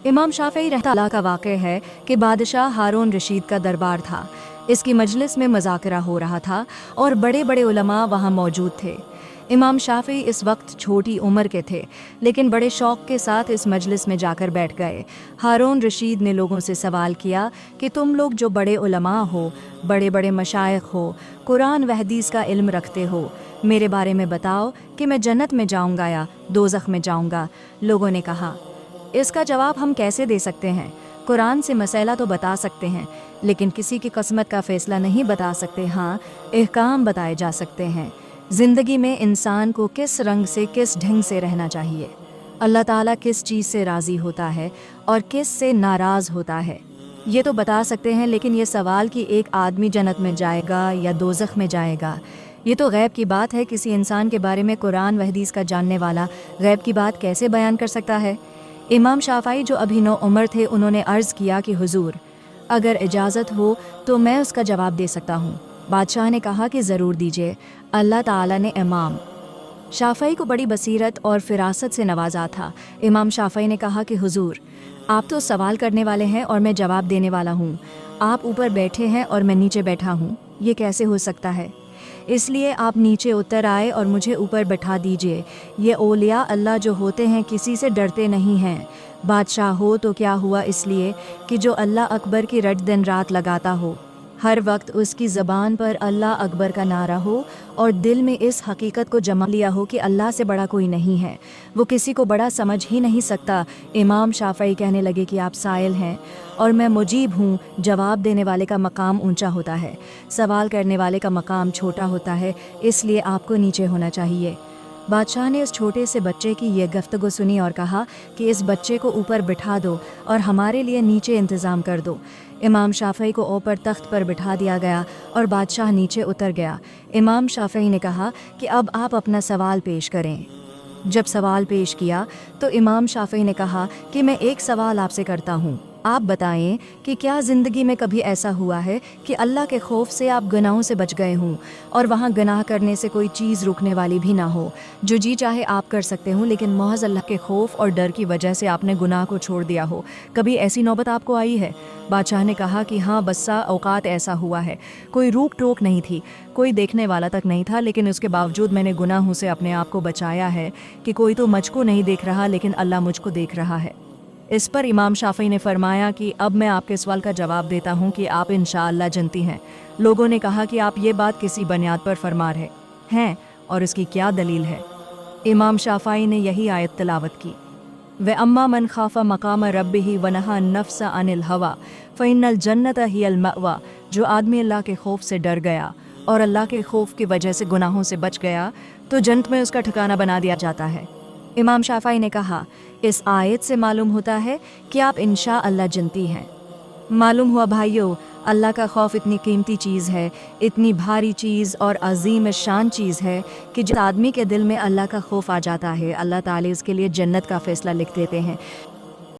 इमाम शाफ़ी रहमतुल्लाह का वाक़या है कि बादशाह हारून रशीद का दरबार था। इसकी मजलिस में मज़ाकरा हो रहा था और बड़े बड़े उलमा वहाँ मौजूद थे। इमाम शाफ़ी इस वक्त छोटी उम्र के थे, लेकिन बड़े शौक़ के साथ इस मजलिस में जाकर बैठ गए। हारून रशीद ने लोगों से सवाल किया कि तुम लोग जो बड़े उलमा हो, बड़े बड़े मशाइख हो, कुरान व हदीस का इल्म रखते हो, मेरे बारे में बताओ कि मैं जन्नत में जाऊँगा या दोज़ख में जाऊँगा। लोगों ने कहा, इसका जवाब हम कैसे दे सकते हैं? कुरान से मसला तो बता सकते हैं, लेकिन किसी की किस्मत का फ़ैसला नहीं बता सकते। हाँ, अहकाम बताए जा सकते हैं। ज़िंदगी में इंसान को किस रंग से, किस ढंग से रहना चाहिए, अल्लाह ताला किस चीज़ से राज़ी होता है और किस से नाराज़ होता है, ये तो बता सकते हैं। लेकिन ये सवाल कि एक आदमी जन्नत में जाएगा या दोज़ख में जाएगा, ये तो गैब की बात है। किसी इंसान के बारे में कुरान व हदीस का जानने वाला गैब की बात कैसे बयान कर सकता है? इमाम शाफ़ी जो अभी 9 उम्र थे, उन्होंने अर्ज़ किया कि हुजूर, अगर इजाज़त हो तो मैं उसका जवाब दे सकता हूँ। बादशाह ने कहा कि ज़रूर दीजिए। अल्लाह ताला ने इमाम शाफ़ी को बड़ी बसीरत और फ़िरासत से नवाजा था। इमाम शाफ़ी ने कहा कि हुजूर, आप तो सवाल करने वाले हैं और मैं जवाब देने वाला हूँ। आप ऊपर बैठे हैं और मैं नीचे बैठा हूँ, ये कैसे हो सकता है? इसलिए आप नीचे उतर आए और मुझे ऊपर बैठा दीजिए। ये औलिया अल्लाह जो होते हैं किसी से डरते नहीं हैं। बादशाह हो तो क्या हुआ, इसलिए कि जो अल्लाह अकबर की रट दिन रात लगाता हो, हर वक्त उसकी ज़बान पर अल्लाह अकबर का नारा हो और दिल में इस हकीकत को जमा लिया हो कि अल्लाह से बड़ा कोई नहीं है, वो किसी को बड़ा समझ ही नहीं सकता। इमाम शाफ़ी कहने लगे कि आप साइल हैं और मैं मुजीब हूँ। जवाब देने वाले का मकाम ऊंचा होता है, सवाल करने वाले का मकाम छोटा होता है, इसलिए आपको नीचे होना चाहिए। बादशाह ने उस छोटे से बच्चे की ये गुफ्तगू सुनी और कहा कि इस बच्चे को ऊपर बिठा दो और हमारे लिए नीचे इंतज़ाम कर दो। इमाम शाफ़ी को ऊपर तख्त पर बिठा दिया गया और बादशाह नीचे उतर गया। इमाम शाफ़ी ने कहा कि अब आप अपना सवाल पेश करें। जब सवाल पेश किया तो इमाम शाफ़ी ने कहा कि मैं एक सवाल आपसे करता हूँ, आप बताएं कि क्या ज़िंदगी में कभी ऐसा हुआ है कि अल्लाह के खौफ से आप गुनाहों से बच गए हों और वहाँ गुनाह करने से कोई चीज़ रुकने वाली भी ना हो, जो जी चाहे आप कर सकते हो, लेकिन महज अल्लाह के खौफ और डर की वजह से आपने गुनाह को छोड़ दिया हो? कभी ऐसी नौबत आपको आई है? बादशाह ने कहा कि हाँ, बस्सा औकात ऐसा हुआ है। कोई रोक टोक नहीं थी, कोई देखने वाला तक नहीं था, लेकिन उसके बावजूद मैंने गुनाहों से अपने आप को बचाया है कि कोई तो मुझको नहीं देख रहा, लेकिन अल्लाह मुझको देख रहा है। इस पर इमाम शाफ़ी ने फरमाया कि अब मैं आपके सवाल का जवाब देता हूँ कि आप इंशाअल्लाह जनती हैं। लोगों ने कहा कि आप ये बात किसी बुनियाद पर फरमा रहे हैं और इसकी क्या दलील है? इमाम शाफ़ी ने यही आयत तिलावत की, व अम्मा मन खाफ़ा मकाम रब्बिही व नहा नफ्स अनिल हवा फ़इन्नल जन्नत हियल मअवा। जो आदमी अल्लाह के खौफ से डर गया और अल्लाह के खौफ की वजह से गुनाहों से बच गया तो जन्नत में उसका ठिकाना बना दिया जाता है। इमाम शाफ़ी ने कहा, इस आयत से मालूम होता है कि आप इंशाअल्लाह जनती हैं। मालूम हुआ भाइयों, अल्लाह का खौफ इतनी कीमती चीज़ है, इतनी भारी चीज़ और अजीम शान चीज़ है कि जिस आदमी के दिल में अल्लाह का खौफ आ जाता है, अल्लाह ताला उसके लिए जन्नत का फ़ैसला लिख देते हैं।